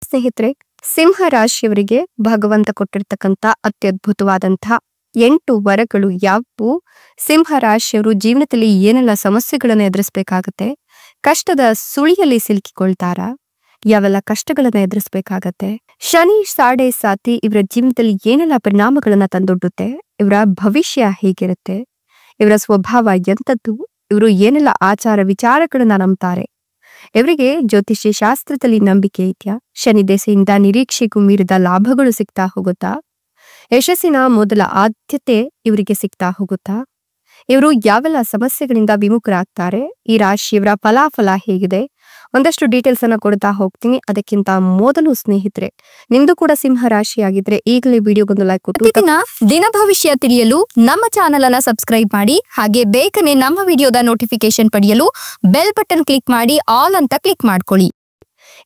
ಸ್ನೇಹಿತರೆ, ಸಿಂಹ ರಾಶಿಯವರಿಗೆ ಭಗವಂತ ಕೊಟ್ಟಿರ್ತಕ್ಕಂಥ ಅತ್ಯದ್ಭುತವಾದಂತಹ 8 ವರಗಳು ಯಾವುವು? ಸಿಂಹ ರಾಶಿಯವರು ಜೀವನದಲ್ಲಿ ಏನೆಲ್ಲ ಸಮಸ್ಯೆಗಳನ್ನು ಎದುರಿಸಬೇಕಾಗತ್ತೆ? ಕಷ್ಟದ ಸುಳಿಯಲ್ಲಿ ಸಿಲುಕಿಕೊಳ್ತಾರಾ? ಯಾವೆಲ್ಲ ಕಷ್ಟಗಳನ್ನ ಎದುರಿಸಬೇಕಾಗತ್ತೆ? ಶನಿ ಸಾಡೆ ಸಾತಿ ಇವರ ಜೀವನದಲ್ಲಿ ಏನೆಲ್ಲ ಪರಿಣಾಮಗಳನ್ನ ತಂದೊಡ್ಡುತ್ತೆ? ಇವರ ಭವಿಷ್ಯ ಹೇಗಿರುತ್ತೆ? ಇವರ ಸ್ವಭಾವ ಎಂಥದ್ದು? ಇವರು ಏನೆಲ್ಲ ಆಚಾರ ವಿಚಾರಗಳನ್ನ ನಂಬ್ತಾರೆ? ಇವರಿಗೆ ಜ್ಯೋತಿಷ್ಯ ಶಾಸ್ತ್ರದಲ್ಲಿ ನಂಬಿಕೆ ಇದೆಯಾ? ಶನಿ ದೆಸೆಯಿಂದ ನಿರೀಕ್ಷೆಗೂ ಮೀರಿದ ಲಾಭಗಳು ಸಿಗ್ತಾ ಹೋಗುತ್ತಾ? ಯಶಸ್ಸಿನ ಮೊದಲ ಆದ್ಯತೆ ಇವರಿಗೆ ಸಿಗ್ತಾ ಹೋಗುತ್ತಾ? ಇವರು ಯಾವೆಲ್ಲ ಸಮಸ್ಯೆಗಳಿಂದ ವಿಮುಖರಾಗ್ತಾರೆ? ಈ ರಾಶಿಯವರ ಫಲಾಫಲ ಹೇಗಿದೆ? ಒಂದಷ್ಟು ಡೀಟೇಲ್ಸ್ ಅನ್ನ ಕೊಡ್ತಾ ಹೋಗ್ತೀನಿ. ಅದಕ್ಕಿಂತ ಮೊದಲು ಸ್ನೇಹಿತರೆ, ನಿಮ್ದು ಕೂಡ ಸಿಂಹ ರಾಶಿ ಆಗಿದ್ರೆ ಈಗಲೇ ವಿಡಿಯೋಗೊಂದು ಲೈಕ್ ಕೊಟ್ಟು ದಿನ ಭವಿಷ್ಯ ತಿಳಿಯಲು ನಮ್ಮ ಚಾನೆಲ್ ಅನ್ನ ಸಬ್ಸ್ಕ್ರೈಬ್ ಮಾಡಿ. ಹಾಗೆ ಬೇಗನೆ ನಮ್ಮ ವಿಡಿಯೋದ ನೋಟಿಫಿಕೇಶನ್ ಪಡೆಯಲು ಬೆಲ್ ಬಟನ್ ಕ್ಲಿಕ್ ಮಾಡಿ ಆಲ್ ಅಂತ ಕ್ಲಿಕ್ ಮಾಡ್ಕೊಳ್ಳಿ.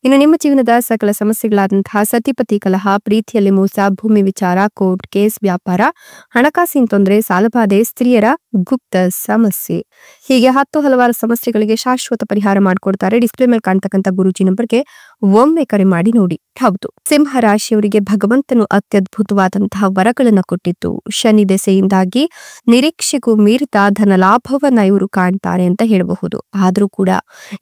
ಇನ್ನು ನಿಮ್ಮ ಜೀವನದ ಸಕಲ ಸಮಸ್ಯೆಗಳಾದಂತಹ ಸತಿಪತಿ ಕಲಹ, ಪ್ರೀತಿಯಲ್ಲಿ ಮೋಸ, ಭೂಮಿ ವಿಚಾರ, ಕೋರ್ಟ್ ಕೇಸ್, ವ್ಯಾಪಾರ, ಹಣಕಾಸಿನ ತೊಂದರೆ, ಸಾಲಬಾಧೆ, ಸ್ತ್ರೀಯರ ಗುಪ್ತ ಸಮಸ್ಯೆ, ಹೀಗೆ ಹಲವಾರು ಸಮಸ್ಯೆಗಳಿಗೆ ಶಾಶ್ವತ ಪರಿಹಾರ ಮಾಡಿಕೊಡ್ತಾರೆ. ಡಿಸ್ಪ್ಲೇ ಮೇಲೆ ಕಾಣ್ತಕ್ಕಂಥ ಗುರೂಜಿ ನಂಬರ್ಗೆ ಒಮ್ಮೆ ಕರೆ ಮಾಡಿ ನೋಡಿ. ಹೌದು, ಸಿಂಹ ರಾಶಿಯವರಿಗೆ ಭಗವಂತನು ಅತ್ಯದ್ಭುತವಾದಂತಹ ವರಗಳನ್ನು ಕೊಟ್ಟಿದ್ದು, ಶನಿ ದೆಸೆಯಿಂದಾಗಿ ನಿರೀಕ್ಷೆಗೂ ಮೀರಿದ ಧನ ಲಾಭವನ್ನ ಇವರು ಕಾಣ್ತಾರೆ ಅಂತ ಹೇಳಬಹುದು. ಆದ್ರೂ ಕೂಡ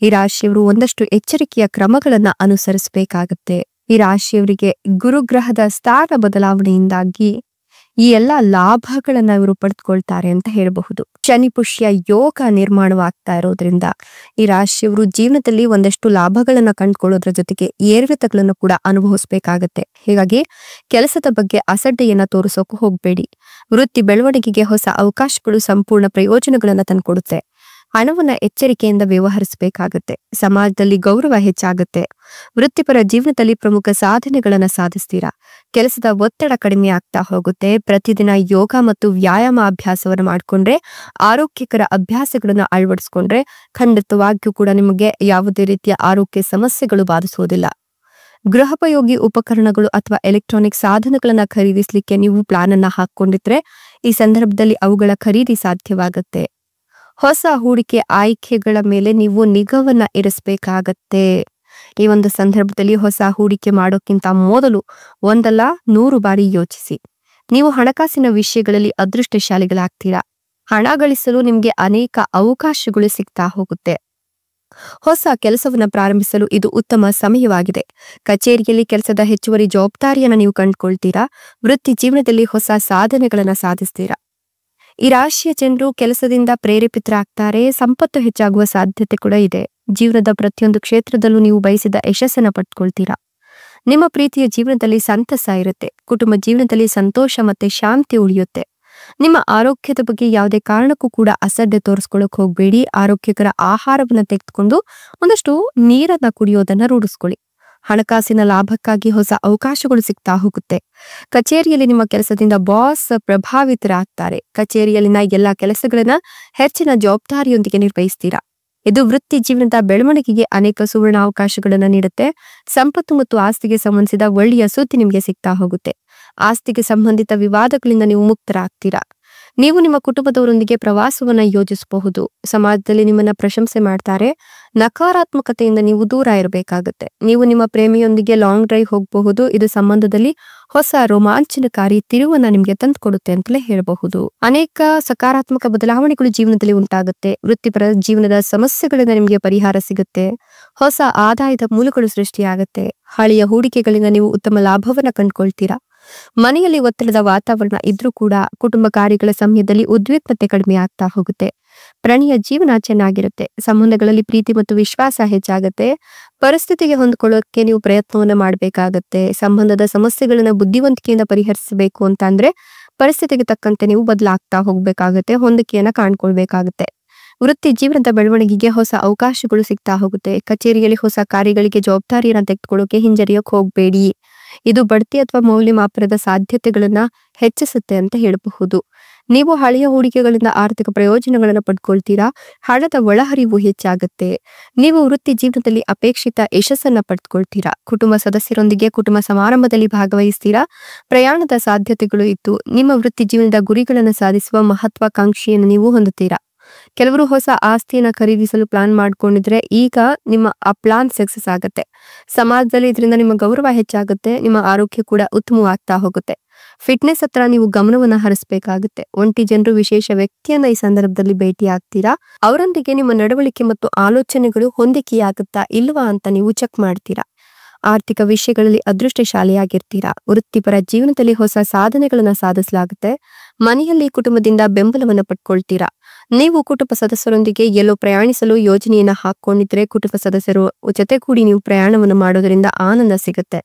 ಈ ರಾಶಿಯವರು ಒಂದಷ್ಟು ಎಚ್ಚರಿಕೆಯ ಕ್ರಮಗಳನ್ನ ಅನುಸರಿಸಬೇಕಾಗತ್ತೆ. ಈ ರಾಶಿಯವರಿಗೆ ಗುರುಗ್ರಹದ ಸ್ಥಾನ ಬದಲಾವಣೆಯಿಂದಾಗಿ ಈ ಎಲ್ಲಾ ಲಾಭಗಳನ್ನ ಇವರು ಪಡೆದುಕೊಳ್ತಾರೆ ಅಂತ ಹೇಳಬಹುದು. ಶನಿ ಪುಷ್ಯ ಯೋಗ ನಿರ್ಮಾಣವಾಗ್ತಾ ಇರೋದ್ರಿಂದ ಈ ರಾಶಿಯವರು ಜೀವನದಲ್ಲಿ ಒಂದಷ್ಟು ಲಾಭಗಳನ್ನ ಕಂಡುಕೊಳ್ಳೋದ್ರ ಜೊತೆಗೆ ಏರಿಳಿತಗಳನ್ನು ಕೂಡ ಅನುಭವಿಸಬೇಕಾಗತ್ತೆ. ಹೀಗಾಗಿ ಕೆಲಸದ ಬಗ್ಗೆ ಅಸಡ್ಡೆಯನ್ನ ತೋರಿಸೋಕೆ ಹೋಗ್ಬೇಡಿ. ವೃತ್ತಿ ಬೆಳವಣಿಗೆಗೆ ಹೊಸ ಅವಕಾಶಗಳು ಸಂಪೂರ್ಣ ಪ್ರಯೋಜನಗಳನ್ನ ತಂದುಕೊಡುತ್ತೆ. ಹಣವನ್ನ ಎಚ್ಚರಿಕೆಯಿಂದ ವ್ಯವಹರಿಸಬೇಕಾಗತ್ತೆ. ಸಮಾಜದಲ್ಲಿ ಗೌರವ ಹೆಚ್ಚಾಗುತ್ತೆ. ವೃತ್ತಿಪರ ಜೀವನದಲ್ಲಿ ಪ್ರಮುಖ ಸಾಧನೆಗಳನ್ನ ಸಾಧಿಸ್ತೀರಾ. ಕೆಲಸದ ಒತ್ತಡ ಕಡಿಮೆ ಆಗ್ತಾ ಹೋಗುತ್ತೆ. ಪ್ರತಿದಿನ ಯೋಗ ಮತ್ತು ವ್ಯಾಯಾಮ ಅಭ್ಯಾಸವನ್ನು ಮಾಡಿಕೊಂಡ್ರೆ, ಆರೋಗ್ಯಕರ ಅಭ್ಯಾಸಗಳನ್ನ ಅಳವಡಿಸ್ಕೊಂಡ್ರೆ ಖಂಡಿತವಾಗಿಯೂ ಕೂಡ ನಿಮಗೆ ಯಾವುದೇ ರೀತಿಯ ಆರೋಗ್ಯ ಸಮಸ್ಯೆಗಳು ಬಾಧಿಸೋದಿಲ್ಲ. ಗೃಹೋಪಯೋಗಿ ಉಪಕರಣಗಳು ಅಥವಾ ಎಲೆಕ್ಟ್ರಾನಿಕ್ ಸಾಧನಗಳನ್ನ ಖರೀದಿಸಲಿಕ್ಕೆ ನೀವು ಪ್ಲಾನ್ ಅನ್ನ ಹಾಕೊಂಡಿದ್ರೆ ಈ ಸಂದರ್ಭದಲ್ಲಿ ಅವುಗಳ ಖರೀದಿ ಸಾಧ್ಯವಾಗುತ್ತೆ. ಹೊಸ ಹೂಡಿಕೆ ಆಯ್ಕೆಗಳ ಮೇಲೆ ನೀವು ನಿಗಾವನ್ನ ಇರಿಸಬೇಕಾಗತ್ತೆ. ಈ ಒಂದು ಸಂದರ್ಭದಲ್ಲಿ ಹೊಸ ಹೂಡಿಕೆ ಮಾಡೋಕ್ಕಿಂತ ಮೊದಲು 100 ಬಾರಿ ಯೋಚಿಸಿ. ನೀವು ಹಣಕಾಸಿನ ವಿಷಯಗಳಲ್ಲಿ ಅದೃಷ್ಟಶಾಲಿಗಳಾಗ್ತೀರಾ. ಹಣ ಗಳಿಸಲು ನಿಮ್ಗೆ ಅನೇಕ ಅವಕಾಶಗಳು ಸಿಗ್ತಾ ಹೋಗುತ್ತೆ. ಹೊಸ ಕೆಲಸವನ್ನ ಪ್ರಾರಂಭಿಸಲು ಇದು ಉತ್ತಮ ಸಮಯವಾಗಿದೆ. ಕಚೇರಿಯಲ್ಲಿ ಕೆಲಸದ ಹೆಚ್ಚುವರಿ ಜವಾಬ್ದಾರಿಯನ್ನ ನೀವು ಕಂಡುಕೊಳ್ತೀರಾ. ವೃತ್ತಿ ಜೀವನದಲ್ಲಿ ಹೊಸ ಸಾಧನೆಗಳನ್ನ ಸಾಧಿಸ್ತೀರಾ. ಈ ರಾಶಿಯ ಜನರು ಕೆಲಸದಿಂದ ಪ್ರೇರೇಪಿತರಾಗ್ತಾರೆ. ಸಂಪತ್ತು ಹೆಚ್ಚಾಗುವ ಸಾಧ್ಯತೆ ಕೂಡ ಇದೆ. ಜೀವನದ ಪ್ರತಿಯೊಂದು ಕ್ಷೇತ್ರದಲ್ಲೂ ನೀವು ಬಯಸಿದ ಯಶಸ್ಸನ್ನ ಪಡ್ಕೊಳ್ತೀರಾ. ನಿಮ್ಮ ಪ್ರೀತಿಯ ಜೀವನದಲ್ಲಿ ಸಂತಸ ಇರುತ್ತೆ. ಕುಟುಂಬ ಜೀವನದಲ್ಲಿ ಸಂತೋಷ ಮತ್ತೆ ಶಾಂತಿ ಉಳಿಯುತ್ತೆ. ನಿಮ್ಮ ಆರೋಗ್ಯದ ಬಗ್ಗೆ ಯಾವುದೇ ಕಾರಣಕ್ಕೂ ಕೂಡ ಅಸಡ್ಡೆ ತೋರಿಸ್ಕೊಳ್ಳೋಕೆ ಹೋಗ್ಬೇಡಿ. ಆರೋಗ್ಯಕರ ಆಹಾರವನ್ನ ತೆಗೆದುಕೊಂಡು ಒಂದಷ್ಟು ನೀರನ್ನ ಕುಡಿಯೋದನ್ನ ರೂಢಿಸ್ಕೊಳ್ಳಿ. ಹಣಕಾಸಿನ ಲಾಭಕ್ಕಾಗಿ ಹೊಸ ಅವಕಾಶಗಳು ಸಿಗ್ತಾ ಹೋಗುತ್ತೆ. ಕಚೇರಿಯಲ್ಲಿ ನಿಮ್ಮ ಕೆಲಸದಿಂದ ಬಾಸ್ ಪ್ರಭಾವಿತರಾಗ್ತಾರೆ. ಕಚೇರಿಯಲ್ಲಿನ ಎಲ್ಲಾ ಕೆಲಸಗಳನ್ನ ಹೆಚ್ಚಿನ ಜವಾಬ್ದಾರಿಯೊಂದಿಗೆ ನಿರ್ವಹಿಸ್ತೀರಾ. ಇದು ವೃತ್ತಿ ಜೀವನದ ಬೆಳವಣಿಗೆಗೆ ಅನೇಕ ಸುವರ್ಣ ಅವಕಾಶಗಳನ್ನ ನೀಡುತ್ತೆ. ಸಂಪತ್ತು ಮತ್ತು ಆಸ್ತಿಗೆ ಸಂಬಂಧಿಸಿದ ಒಳ್ಳೆಯ ಸುದ್ದಿ ನಿಮಗೆ ಸಿಗ್ತಾ ಹೋಗುತ್ತೆ. ಆಸ್ತಿಗೆ ಸಂಬಂಧಿತ ವಿವಾದಗಳಿಂದ ನೀವು ಮುಕ್ತರಾಗ್ತೀರಾ. ನೀವು ನಿಮ್ಮ ಕುಟುಂಬದವರೊಂದಿಗೆ ಪ್ರವಾಸವನ್ನ ಯೋಜಿಸಬಹುದು. ಸಮಾಜದಲ್ಲಿ ನಿಮ್ಮನ್ನ ಪ್ರಶಂಸೆ ಮಾಡ್ತಾರೆ. ನಕಾರಾತ್ಮಕತೆಯಿಂದ ನೀವು ದೂರ ಇರಬೇಕಾಗುತ್ತೆ. ನೀವು ನಿಮ್ಮ ಪ್ರೇಮಿಯೊಂದಿಗೆ ಲಾಂಗ್ ಡ್ರೈವ್ ಹೋಗಬಹುದು. ಇದು ಸಂಬಂಧದಲ್ಲಿ ಹೊಸ ರೋಮಾಂಚನಕಾರಿ ತಿರುವನ್ನ ನಿಮ್ಗೆ ತಂದುಕೊಡುತ್ತೆ ಅಂತಲೇ ಹೇಳಬಹುದು. ಅನೇಕ ಸಕಾರಾತ್ಮಕ ಬದಲಾವಣೆಗಳು ಜೀವನದಲ್ಲಿ ಉಂಟಾಗುತ್ತೆ. ವೃತ್ತಿಪರ ಜೀವನದ ಸಮಸ್ಯೆಗಳಿಂದ ನಿಮಗೆ ಪರಿಹಾರ ಸಿಗುತ್ತೆ. ಹೊಸ ಆದಾಯದ ಮೂಲಗಳು ಸೃಷ್ಟಿಯಾಗುತ್ತೆ. ಹಳೆಯ ಹೂಡಿಕೆಗಳಿಂದ ನೀವು ಉತ್ತಮ ಲಾಭವನ್ನ ಕಂಡುಕೊಳ್ತೀರಾ. ಮನೆಯಲ್ಲಿ ಒತ್ತಡದ ವಾತಾವರಣ ಇದ್ರೂ ಕೂಡ ಕುಟುಂಬ ಕಾರ್ಯಗಳ ಸಮಯದಲ್ಲಿ ಉದ್ವಿಗ್ನತೆ ಕಡಿಮೆ ಆಗ್ತಾ ಹೋಗುತ್ತೆ. ಪ್ರಣಯ ಜೀವನ ಚೆನ್ನಾಗಿರುತ್ತೆ. ಸಂಬಂಧಗಳಲ್ಲಿ ಪ್ರೀತಿ ಮತ್ತು ವಿಶ್ವಾಸ ಹೆಚ್ಚಾಗುತ್ತೆ. ಪರಿಸ್ಥಿತಿಗೆ ಹೊಂದ್ಕೊಳ್ಳೋಕೆ ನೀವು ಪ್ರಯತ್ನವನ್ನ ಮಾಡಬೇಕಾಗತ್ತೆ. ಸಂಬಂಧದ ಸಮಸ್ಯೆಗಳನ್ನ ಬುದ್ಧಿವಂತಿಕೆಯಿಂದ ಪರಿಹರಿಸಬೇಕು ಅಂತ ಅಂದ್ರೆ ಪರಿಸ್ಥಿತಿಗೆ ತಕ್ಕಂತೆ ನೀವು ಬದಲಾಗ್ತಾ ಹೋಗ್ಬೇಕಾಗತ್ತೆ. ಹೊಂದಿಕೆಯನ್ನ ಕಾಣ್ಕೊಳ್ಬೇಕಾಗತ್ತೆ. ವೃತ್ತಿ ಜೀವನದ ಬೆಳವಣಿಗೆಗೆ ಹೊಸ ಅವಕಾಶಗಳು ಸಿಗ್ತಾ ಹೋಗುತ್ತೆ. ಕಚೇರಿಯಲ್ಲಿ ಹೊಸ ಕಾರ್ಯಗಳಿಗೆ ಜವಾಬ್ದಾರಿಯನ್ನ ತೆಗೆದುಕೊಳ್ಳೋಕೆ ಹಿಂಜರಿಯೋಕೆ ಹೋಗ್ಬೇಡಿ. ಇದು ಬಡ್ತಿ ಅಥವಾ ಮೌಲ್ಯಮಾಪನದ ಸಾಧ್ಯತೆಗಳನ್ನ ಹೆಚ್ಚಿಸುತ್ತೆ ಅಂತ ಹೇಳಬಹುದು. ನೀವು ಹಳೆಯ ಹೂಡಿಕೆಗಳಿಂದ ಆರ್ಥಿಕ ಪ್ರಯೋಜನಗಳನ್ನ ಪಡ್ಕೊಳ್ತೀರಾ. ಹಣದ ಒಳಹರಿವು ಹೆಚ್ಚಾಗುತ್ತೆ. ನೀವು ವೃತ್ತಿ ಜೀವನದಲ್ಲಿ ಅಪೇಕ್ಷಿತ ಯಶಸ್ಸನ್ನ ಪಡ್ಕೊಳ್ತೀರಾ. ಕುಟುಂಬ ಸದಸ್ಯರೊಂದಿಗೆ ಕುಟುಂಬ ಸಮಾರಂಭದಲ್ಲಿ ಭಾಗವಹಿಸ್ತೀರಾ. ಪ್ರಯಾಣದ ಸಾಧ್ಯತೆಗಳು ಇದ್ದು ನಿಮ್ಮ ವೃತ್ತಿ ಜೀವನದ ಗುರಿಗಳನ್ನು ಸಾಧಿಸುವ ಮಹತ್ವಾಕಾಂಕ್ಷೆಯನ್ನು ನೀವು ಹೊಂದುತ್ತೀರಾ. ಕೆಲವರು ಹೊಸ ಆಸ್ತಿಯನ್ನ ಖರೀದಿಸಲು ಪ್ಲಾನ್ ಮಾಡ್ಕೊಂಡಿದ್ರೆ ಈಗ ನಿಮ್ಮ ಆ ಪ್ಲಾನ್ ಸಕ್ಸಸ್ ಆಗುತ್ತೆ. ಸಮಾಜದಲ್ಲಿ ಇದರಿಂದ ನಿಮ್ಮ ಗೌರವ ಹೆಚ್ಚಾಗುತ್ತೆ, ನಿಮ್ಮ ಆರೋಗ್ಯ ಕೂಡ ಉತ್ತಮವಾಗ್ತಾ ಹೋಗುತ್ತೆ. ಫಿಟ್ನೆಸ್ ಹತ್ರ ನೀವು ಗಮನವನ್ನ ಹರಿಸಬೇಕಾಗುತ್ತೆ. ಒಂಟಿ ಜನರು ವಿಶೇಷ ವ್ಯಕ್ತಿಯನ್ನ ಈ ಸಂದರ್ಭದಲ್ಲಿ ಭೇಟಿ ಆಗ್ತೀರಾ. ಅವರೊಂದಿಗೆ ನಿಮ್ಮ ನಡವಳಿಕೆ ಮತ್ತು ಆಲೋಚನೆಗಳು ಹೊಂದಿಕೆಯಾಗುತ್ತಾ ಇಲ್ವಾ ಅಂತ ನೀವು ಚೆಕ್ ಮಾಡ್ತೀರಾ. ಆರ್ಥಿಕ ವಿಷಯಗಳಲ್ಲಿ ಅದೃಷ್ಟಶಾಲಿಯಾಗಿರ್ತೀರಾ. ವೃತ್ತಿಪರ ಜೀವನದಲ್ಲಿ ಹೊಸ ಸಾಧನೆಗಳನ್ನ ಸಾಧಿಸಲಾಗುತ್ತೆ. ಮನೆಯಲ್ಲಿ ಕುಟುಂಬದಿಂದ ಬೆಂಬಲವನ್ನ ಪಡ್ಕೊಳ್ತೀರಾ. ನೀವು ಕುಟುಂಬ ಸದಸ್ಯರೊಂದಿಗೆ ಎಲ್ಲೋ ಪ್ರಯಾಣಿಸಲು ಯೋಜನೆಯನ್ನ ಹಾಕೊಂಡಿದ್ರೆ ಕುಟುಂಬ ಸದಸ್ಯರು ಜೊತೆಗೂಡಿ ನೀವು ಪ್ರಯಾಣವನ್ನು ಮಾಡೋದ್ರಿಂದ ಆನಂದ ಸಿಗುತ್ತೆ.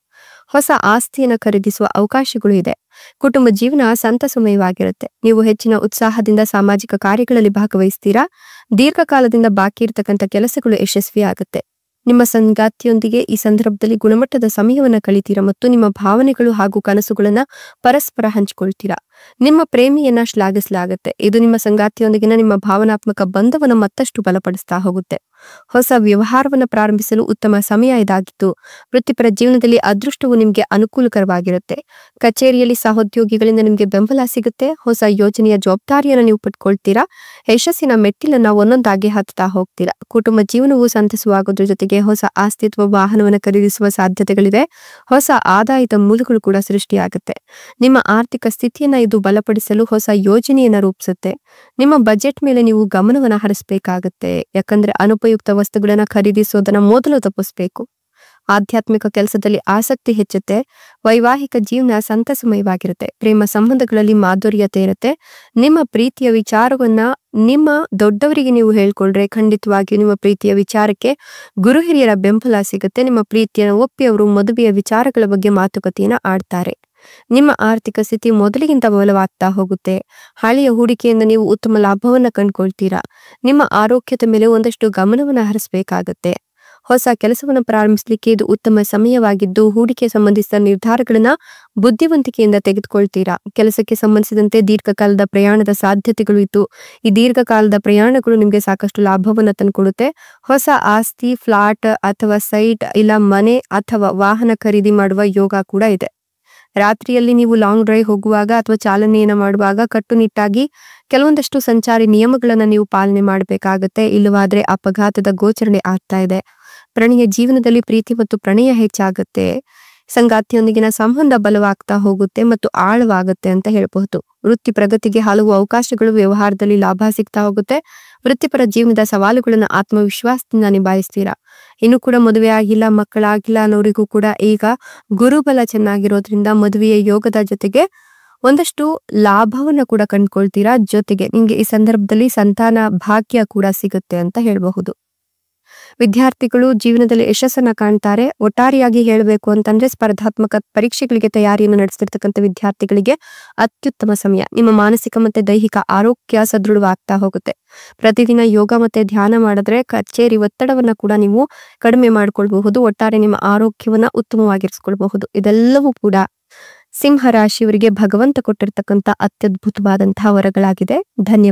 ಹೊಸ ಆಸ್ತಿಯನ್ನ ಖರೀದಿಸುವ ಅವಕಾಶಗಳು ಇದೆ. ಕುಟುಂಬ ಜೀವನ ಸಂತಸಮಯವಾಗಿರುತ್ತೆ. ನೀವು ಹೆಚ್ಚಿನ ಉತ್ಸಾಹದಿಂದ ಸಾಮಾಜಿಕ ಕಾರ್ಯಗಳಲ್ಲಿ ಭಾಗವಹಿಸ್ತೀರಾ. ದೀರ್ಘಕಾಲದಿಂದ ಬಾಕಿ ಇರತಕ್ಕಂಥ ಕೆಲಸಗಳು ಯಶಸ್ವಿಯಾಗುತ್ತೆ. ನಿಮ್ಮ ಸಂಗಾತಿಯೊಂದಿಗೆ ಈ ಸಂದರ್ಭದಲ್ಲಿ ಗುಣಮಟ್ಟದ ಸಮಯವನ್ನ ಕಳಿತೀರಾ ಮತ್ತು ನಿಮ್ಮ ಭಾವನೆಗಳು ಹಾಗೂ ಕನಸುಗಳನ್ನ ಪರಸ್ಪರ ಹಂಚಿಕೊಳ್ತೀರಾ. ನಿಮ್ಮ ಪ್ರೇಮಿಯನ್ನ ಶ್ಲಾಘಿಸಲಾಗುತ್ತೆ. ಇದು ನಿಮ್ಮ ಸಂಗಾತಿಯೊಂದಿಗಿನ ನಿಮ್ಮ ಭಾವನಾತ್ಮಕ ಬಂಧವನ್ನ ಮತ್ತಷ್ಟು ಬಲಪಡಿಸ್ತಾ ಹೋಗುತ್ತೆ. ಹೊಸ ವ್ಯವಹಾರವನ್ನ ಪ್ರಾರಂಭಿಸಲು ಉತ್ತಮ ಸಮಯ ಇದಾಗಿತ್ತು. ವೃತ್ತಿಪರ ಜೀವನದಲ್ಲಿ ಅದೃಷ್ಟವು ನಿಮ್ಗೆ ಅನುಕೂಲಕರವಾಗಿರುತ್ತೆ. ಕಚೇರಿಯಲ್ಲಿ ಸಹೋದ್ಯೋಗಿಗಳಿಂದ ನಿಮ್ಗೆ ಬೆಂಬಲ ಸಿಗುತ್ತೆ. ಹೊಸ ಯೋಜನೆಯ ಜವಾಬ್ದಾರಿಯನ್ನ ನೀವು ಪಡ್ಕೊಳ್ತೀರಾ. ಯಶಸ್ಸಿನ ಮೆಟ್ಟಿಲನ್ನ ಒಂದೊಂದಾಗಿ ಹತ್ತಾ ಹೋಗ್ತೀರಾ. ಕುಟುಂಬ ಜೀವನವು ಸಂತಸವಾಗೋದ್ರ ಜೊತೆಗೆ ಹೊಸ ಆಸ್ತಿ ಅಥವಾ ವಾಹನವನ್ನ ಖರೀದಿಸುವ ಸಾಧ್ಯತೆಗಳಿವೆ. ಹೊಸ ಆದಾಯದ ಮೂಲಗಳು ಕೂಡ ಸೃಷ್ಟಿಯಾಗುತ್ತೆ. ನಿಮ್ಮ ಆರ್ಥಿಕ ಸ್ಥಿತಿಯನ್ನ ಇದು ಬಲಪಡಿಸಲು ಹೊಸ ಯೋಜನೆಯನ್ನ ರೂಪಿಸುತ್ತೆ. ನಿಮ್ಮ ಬಜೆಟ್ ಮೇಲೆ ನೀವು ಗಮನವನ್ನ ಹರಿಸಬೇಕಾಗತ್ತೆ. ಯಾಕಂದ್ರೆ ಅನುಪಯುಕ್ತ ವಸ್ತುಗಳನ್ನ ಖರೀದಿಸೋದನ್ನ ಮೊದಲು ತಪ್ಪಿಸ್ಬೇಕು. ಆಧ್ಯಾತ್ಮಿಕ ಕೆಲಸದಲ್ಲಿ ಆಸಕ್ತಿ ಹೆಚ್ಚುತ್ತೆ. ವೈವಾಹಿಕ ಜೀವನ ಸಂತಸಮಯವಾಗಿರುತ್ತೆ. ಪ್ರೇಮ ಸಂಬಂಧಗಳಲ್ಲಿ ಮಾಧುರ್ಯತೆ ಇರುತ್ತೆ. ನಿಮ್ಮ ಪ್ರೀತಿಯ ವಿಚಾರವನ್ನ ನಿಮ್ಮ ದೊಡ್ಡವರಿಗೆ ನೀವು ಹೇಳ್ಕೊಳ್ರೆ ಖಂಡಿತವಾಗಿಯೂ ನಿಮ್ಮ ಪ್ರೀತಿಯ ವಿಚಾರಕ್ಕೆ ಗುರು ಹಿರಿಯರ ಬೆಂಬಲ ಸಿಗುತ್ತೆ. ನಿಮ್ಮ ಪ್ರೀತಿಯನ್ನು ಒಪ್ಪಿ ಅವರು ಮದುವೆಯ ವಿಚಾರಗಳ ಬಗ್ಗೆ ಮಾತುಕತೆಯನ್ನ ಆಡ್ತಾರೆ. ನಿಮ್ಮ ಆರ್ಥಿಕ ಸ್ಥಿತಿ ಮೊದಲಿಗಿಂತ ಬಲವಾಗ್ತಾ ಹೋಗುತ್ತೆ. ಹಳೆಯ ಹೂಡಿಕೆಯಿಂದ ನೀವು ಉತ್ತಮ ಲಾಭವನ್ನ ಕಂಡುಕೊಳ್ತೀರಾ. ನಿಮ್ಮ ಆರೋಗ್ಯದ ಮೇಲೆ ಒಂದಷ್ಟು ಗಮನವನ್ನ ಹರಿಸಬೇಕಾಗತ್ತೆ. ಹೊಸ ಕೆಲಸವನ್ನು ಪ್ರಾರಂಭಿಸಲಿಕ್ಕೆ ಇದು ಉತ್ತಮ ಸಮಯವಾಗಿದ್ದು ಹೂಡಿಕೆ ಸಂಬಂಧಿಸಿದ ನಿರ್ಧಾರಗಳನ್ನ ಬುದ್ಧಿವಂತಿಕೆಯಿಂದ ತೆಗೆದುಕೊಳ್ತೀರಾ. ಕೆಲಸಕ್ಕೆ ಸಂಬಂಧಿಸಿದಂತೆ ದೀರ್ಘಕಾಲದ ಪ್ರಯಾಣದ ಸಾಧ್ಯತೆಗಳು ಇತ್ತು. ಈ ದೀರ್ಘಕಾಲದ ಪ್ರಯಾಣಗಳು ನಿಮ್ಗೆ ಸಾಕಷ್ಟು ಲಾಭವನ್ನ ತಂದುಕೊಡುತ್ತೆ. ಹೊಸ ಆಸ್ತಿ, ಫ್ಲಾಟ್ ಅಥವಾ ಸೈಟ್ ಇಲ್ಲ ಮನೆ ಅಥವಾ ವಾಹನ ಖರೀದಿ ಮಾಡುವ ಯೋಗ ಕೂಡ ಇದೆ. ರಾತ್ರಿಯಲ್ಲಿ ನೀವು ಲಾಂಗ್ ಡ್ರೈವ್ ಹೋಗುವಾಗ ಅಥವಾ ಚಾಲನೆಯನ್ನ ಮಾಡುವಾಗ ಕಟ್ಟುನಿಟ್ಟಾಗಿ ಕೆಲವೊಂದಷ್ಟು ಸಂಚಾರಿ ನಿಯಮಗಳನ್ನ ನೀವು ಪಾಲನೆ ಮಾಡಬೇಕಾಗತ್ತೆ. ಇಲ್ಲವಾದ್ರೆ ಅಪಘಾತದ ಗೋಚರಣೆ ಆಗ್ತಾ ಇದೆ. ಪ್ರಣಯ ಜೀವನದಲ್ಲಿ ಪ್ರೀತಿ ಮತ್ತು ಪ್ರಣಯ ಹೆಚ್ಚಾಗುತ್ತೆ. ಸಂಗಾತಿಯೊಂದಿಗಿನ ಸಂಬಂಧ ಬಲವಾಗ್ತಾ ಹೋಗುತ್ತೆ ಮತ್ತು ಆಳವಾಗುತ್ತೆ ಅಂತ ಹೇಳಬಹುದು. ವೃತ್ತಿ ಪ್ರಗತಿಗೆ ಹಲವು ಅವಕಾಶಗಳು, ವ್ಯವಹಾರದಲ್ಲಿ ಲಾಭ ಸಿಗ್ತಾ ಹೋಗುತ್ತೆ. ವೃತ್ತಿಪರ ಜೀವನದ ಸವಾಲುಗಳನ್ನ ಆತ್ಮವಿಶ್ವಾಸದಿಂದ ನಿಭಾಯಿಸ್ತೀರಾ. ಇನ್ನು ಕೂಡ ಮದುವೆ ಆಗಿಲ್ಲ, ಮಕ್ಕಳಾಗಿಲ್ಲ ಅನ್ನೋರಿಗೂ ಕೂಡ ಈಗ ಗುರುಬಲ ಚೆನ್ನಾಗಿರೋದ್ರಿಂದ ಮದುವೆಯ ಯೋಗದ ಜೊತೆಗೆ ಒಂದಷ್ಟು ಲಾಭವನ್ನ ಕೂಡ ಕಂಡುಕೊಳ್ತೀರಾ. ಜೊತೆಗೆ ನಿಮ್ಗೆ ಈ ಸಂದರ್ಭದಲ್ಲಿ ಸಂತಾನ ಭಾಗ್ಯ ಕೂಡ ಸಿಗುತ್ತೆ ಅಂತ ಹೇಳಬಹುದು. ವಿದ್ಯಾರ್ಥಿಗಳು ಜೀವನದಲ್ಲಿ ಯಶಸ್ಸನ್ನ ಕಾಣ್ತಾರೆ. ಒಟ್ಟಾರೆಯಾಗಿ ಹೇಳಬೇಕು ಅಂತಂದ್ರೆ ಸ್ಪರ್ಧಾತ್ಮಕ ಪರೀಕ್ಷೆಗಳಿಗೆ ತಯಾರಿಯನ್ನು ನಡೆಸ್ತಿರ್ತಕ್ಕಂಥ ವಿದ್ಯಾರ್ಥಿಗಳಿಗೆ ಅತ್ಯುತ್ತಮ ಸಮಯ. ನಿಮ್ಮ ಮಾನಸಿಕ ಮತ್ತೆ ದೈಹಿಕ ಆರೋಗ್ಯ ಸದೃಢವಾಗ್ತಾ ಹೋಗುತ್ತೆ. ಪ್ರತಿದಿನ ಯೋಗ ಮತ್ತೆ ಧ್ಯಾನ ಮಾಡಿದ್ರೆ ಕಚೇರಿ ಒತ್ತಡವನ್ನ ಕೂಡ ನೀವು ಕಡಿಮೆ ಮಾಡ್ಕೊಳ್ಬಹುದು. ಒಟ್ಟಾರೆ ನಿಮ್ಮ ಆರೋಗ್ಯವನ್ನ ಉತ್ತಮವಾಗಿರಿಸಿಕೊಳ್ಬಹುದು. ಇದೆಲ್ಲವೂ ಕೂಡ ಸಿಂಹ ರಾಶಿಯವರಿಗೆ ಭಗವಂತ ಕೊಟ್ಟಿರ್ತಕ್ಕಂಥ ಅತ್ಯದ್ಭುತವಾದಂತಹ ವರಗಳಾಗಿದೆ. ಧನ್ಯವಾದ.